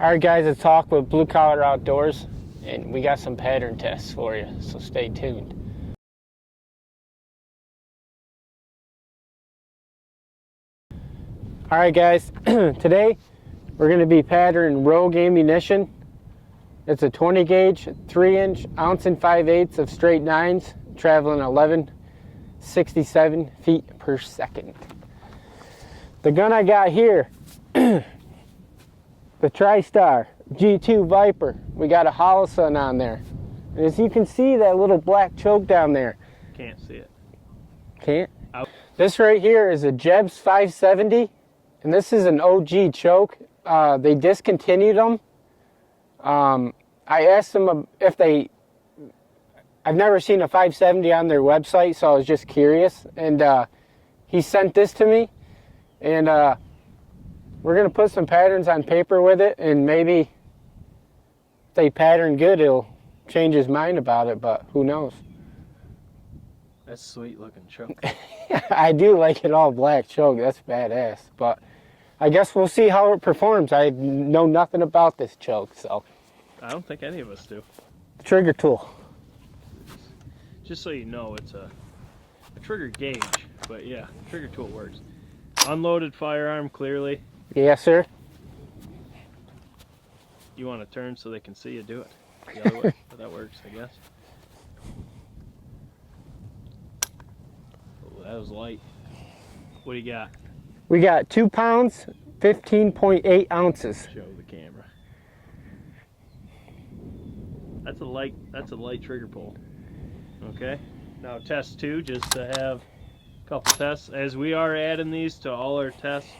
Alright guys, it's Talk with Blue Collar Outdoors, and we got some pattern tests for you, so stay tuned. Alright guys, today we're going to be patterning rogue ammunition. It's a 20 gauge, 3-inch, ounce and 5/8 of straight 9s, traveling 1167 feet per second. The gun I got here, the TriStar G2 Viper. We got a Holosun on there. And as you can see, that little black choke down there. Can't see it. Can't? This right here is a Jebs 570, and this is an OG choke. They discontinued them. I asked them if they... I've never seen a 570 on their website, so I was just curious. And he sent this to me. And we're going to put some patterns on paper with it, and maybe if they pattern good, it'll change his mind about it, but who knows. That's sweet looking choke. I do like it all black choke. That's badass. But I guess we'll see how it performs. I know nothing about this choke, so. I don't think any of us do. Trigger tool. Just so you know, it's a trigger gauge, but yeah, trigger tool works. Unloaded firearm, clearly. Yes, sir. You want to turn so they can see you do it the other way, but that works, I guess. Oh, that was light. What do you got? We got 2 pounds, 15.8 ounces. Show the camera. That's a light trigger pull. Okay. Now test 2, just to have a couple tests, as we are adding these to all our tests,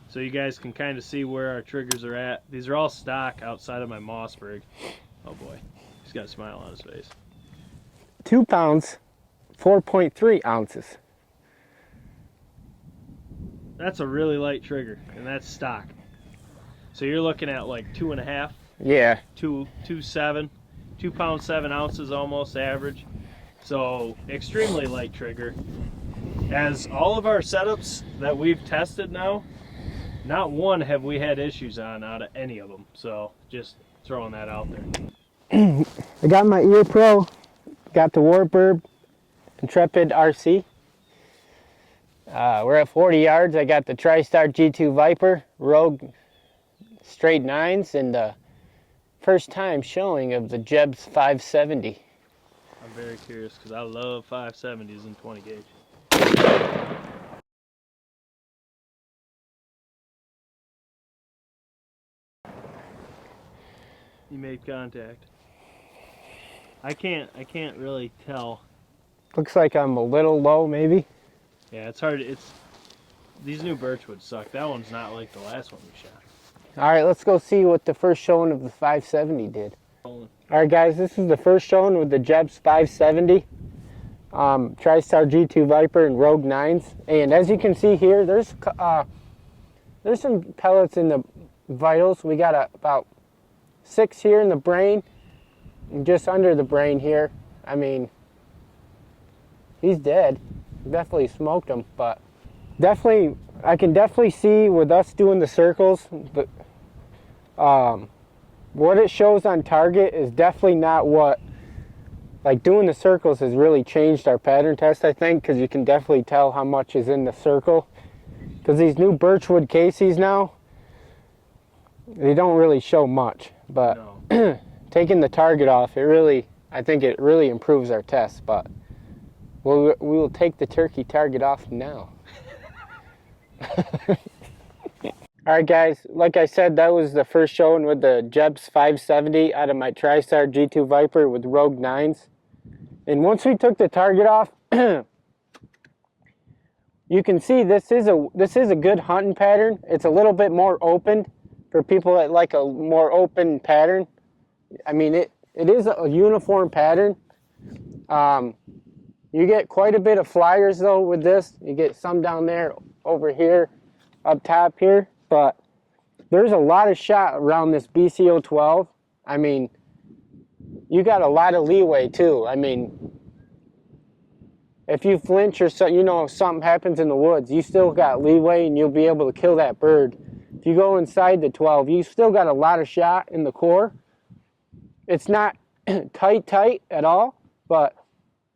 so you guys can kind of see where our triggers are at. These are all stock outside of my Mossberg. Oh boy, he's got a smile on his face. 2 pounds, 4.3 ounces. That's a really light trigger, and that's stock. So you're looking at like 2.5. Yeah. 2.7, 2 pounds 7 ounces almost average. So extremely light trigger. As all of our setups that we've tested now, not one have we had issues on out of any of them. So just throwing that out there. I got my Ear Pro, got the Warbird Intrepid RC. We're at 40 yards. I got the TriStar G2 Viper, Rogue straight 9s, and the first time showing of the Jebs 570. I'm very curious because I love 570s and 20 gauge. You made contact. I can't really tell. Looks like I'm a little low, maybe. Yeah, it's hard. These new Birchwood suck. That one's not like the last one we shot. All right, let's go see what the first showing of the 570 did. All right, guys, this is the first showing with the Jebs 570, TriStar G2 Viper and Rogue 9s. And as you can see here, there's some pellets in the vitals. We got about 6 here in the brain, and just under the brain here. I mean, he's dead. Definitely smoked him, but definitely, I can definitely see with us doing the circles, but what it shows on target is definitely not what, like doing the circles has really changed our pattern test, I think, because you can definitely tell how much is in the circle. Because these new Birchwood cases now, they don't really show much, but no. Taking the target off, I think it really improves our test, but we will take the turkey target off now. Alright guys, like I said, that was the first showing with the Jebs 570 out of my TriStar G2 Viper with Rogue 9s. And once we took the target off, you can see this is a good hunting pattern. It's a little bit more open for people that like a more open pattern. I mean, it is a uniform pattern. You get quite a bit of flyers though with this. You get some down there, over here, up top here. But there's a lot of shot around this BCO-12. I mean, you got a lot of leeway too. I mean, if you flinch or so, you know, if something happens in the woods, you still got leeway and you'll be able to kill that bird if you go inside the 12, you still got a lot of shot in the core. It's not tight at all, but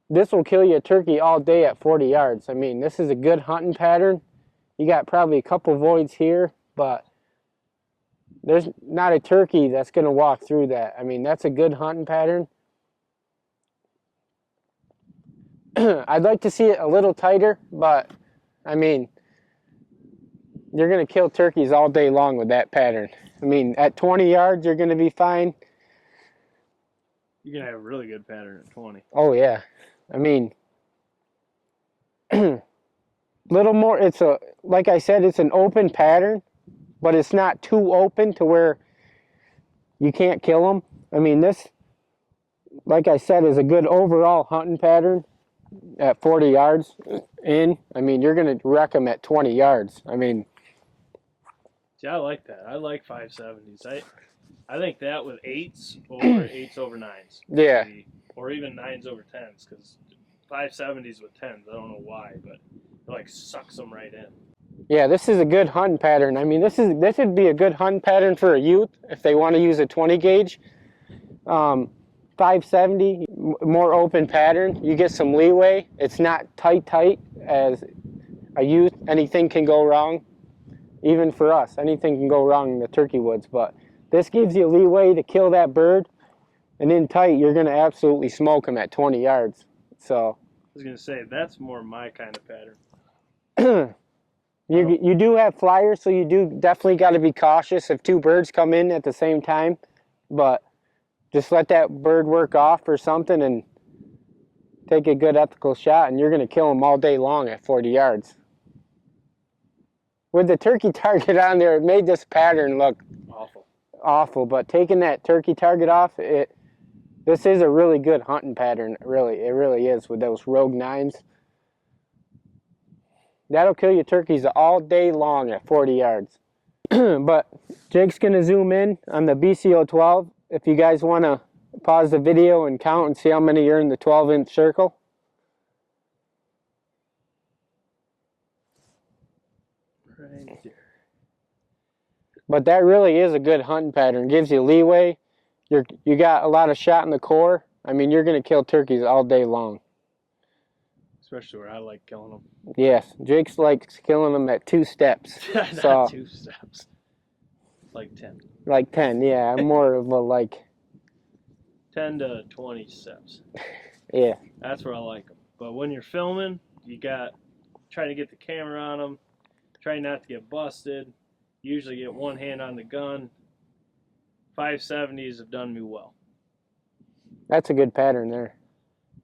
this will kill you a turkey all day at 40 yards. I mean, this is a good hunting pattern. You got probably a couple voids here, but there's not a turkey that's going to walk through that. I mean, that's a good hunting pattern. I'd like to see it a little tighter, but, I mean, you're going to kill turkeys all day long with that pattern. I mean, at 20 yards, you're going to be fine. You're going to have a really good pattern at 20. Oh, yeah. I mean, little more, it's a, like I said, it's an open pattern, but it's not too open to where you can't kill them. I mean, this, like I said, is a good overall hunting pattern at 40 yards in. I mean, you're going to wreck them at 20 yards. I mean, yeah, I like that. I like 570s. I think that with 8s over 8s over 9s. Yeah. Or even 9s over 10s, because 570s with 10s, I don't know why, but it like sucks them right in. Yeah, this is a good hunting pattern. I mean, this would be a good hunting pattern for a youth if they want to use a 20 gauge. 570, more open pattern. You get some leeway. It's not tight as a youth. Anything can go wrong. Even for us, anything can go wrong in the turkey woods. But this gives you leeway to kill that bird. And in tight, you're going to absolutely smoke them at 20 yards. So I was going to say, that's more my kind of pattern. You do have flyers, so you do definitely got to be cautious if two birds come in at the same time. But just let that bird work off or something and take a good ethical shot, and you're going to kill them all day long at 40 yards. With the turkey target on there, it made this pattern look awful. But taking that turkey target off, this is a really good hunting pattern. It really is with those Rogue 9s. That'll kill your turkeys all day long at 40 yards. But Jake's going to zoom in on the BCO12. If you guys want to pause the video and count and see how many are in the 12-inch circle. Right there. But that really is a good hunting pattern. Gives you leeway. You got a lot of shot in the core. I mean, you're going to kill turkeys all day long. Especially where I like killing them. Yes, Jake's likes killing them at 2 steps. Not 2 steps. Like 10. Like 10, yeah. I'm more of a like 10 to 20 steps. Yeah. That's where I like them. But when you're filming, you got trying to get the camera on them, try not to get busted. Usually get one hand on the gun. 570s have done me well. That's a good pattern there.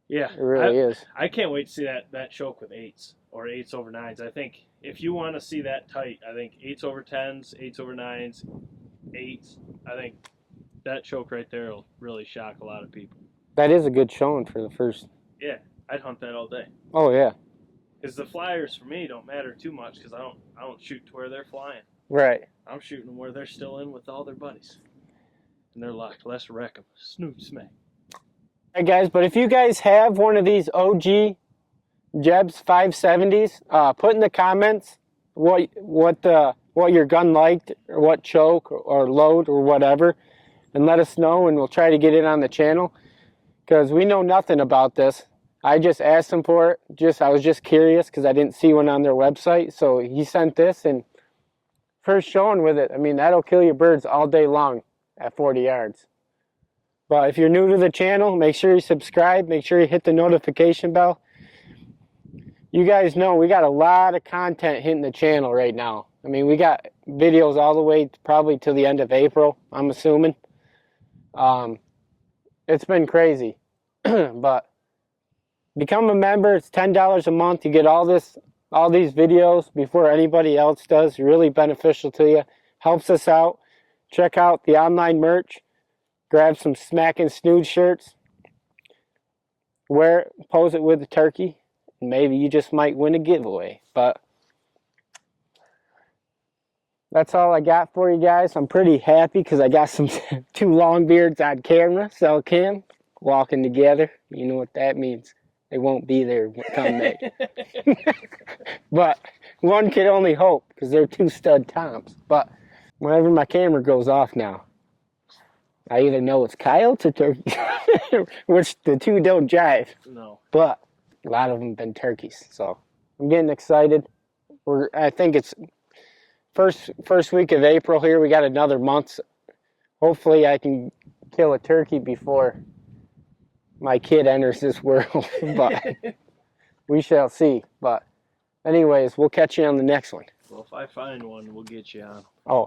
Yeah, it really is. I can't wait to see that choke with 8s or 8s over 9s. I think if you want to see that tight, I think 8s over 10s, 8s over 9s, 8s. I think that choke right there will really shock a lot of people. That is a good showing for the first. Yeah, I'd hunt that all day. Oh yeah. Because the flyers for me don't matter too much because I don't shoot to where they're flying. Right. I'm shooting them where they're still in with all their buddies. And they're locked. Let's wreck them. Snoop smack. Alright guys, but if you guys have one of these OG Jebs 570s, put in the comments what your gun liked, or what choke or load or whatever, and let us know, and we'll try to get it on the channel. Because we know nothing about this. I just asked him for it. I was just curious because I didn't see one on their website. So he sent this, and first showing with it, I mean, that'll kill your birds all day long at 40 yards. But if you're new to the channel, make sure you subscribe. Make sure you hit the notification bell. You guys know we got a lot of content hitting the channel right now. I mean, we got videos all the way probably to the end of April, I'm assuming. It's been crazy. But become a member. It's $10 a month. You get all these videos before anybody else does. Really beneficial to you. Helps us out. Check out the online merch. Grab some Smackin' Snood shirts. Wear it, pose it with a turkey. And maybe you just might win a giveaway. But that's all I got for you guys. I'm pretty happy because I got some 2 long beards on camera. So Kim, walking together. You know what that means. They won't be there come May. But one can only hope because they're 2 stud toms. But Whenever my camera goes off now, I either know it's coyotes or turkeys, which the two don't jive. No. But a lot of them have been turkeys, so I'm getting excited. I think it's first week of April here. We got another month. Hopefully, I can kill a turkey before my kid enters this world. But we shall see. But anyways, we'll catch you on the next one. Well, if I find one, we'll get you on. Oh.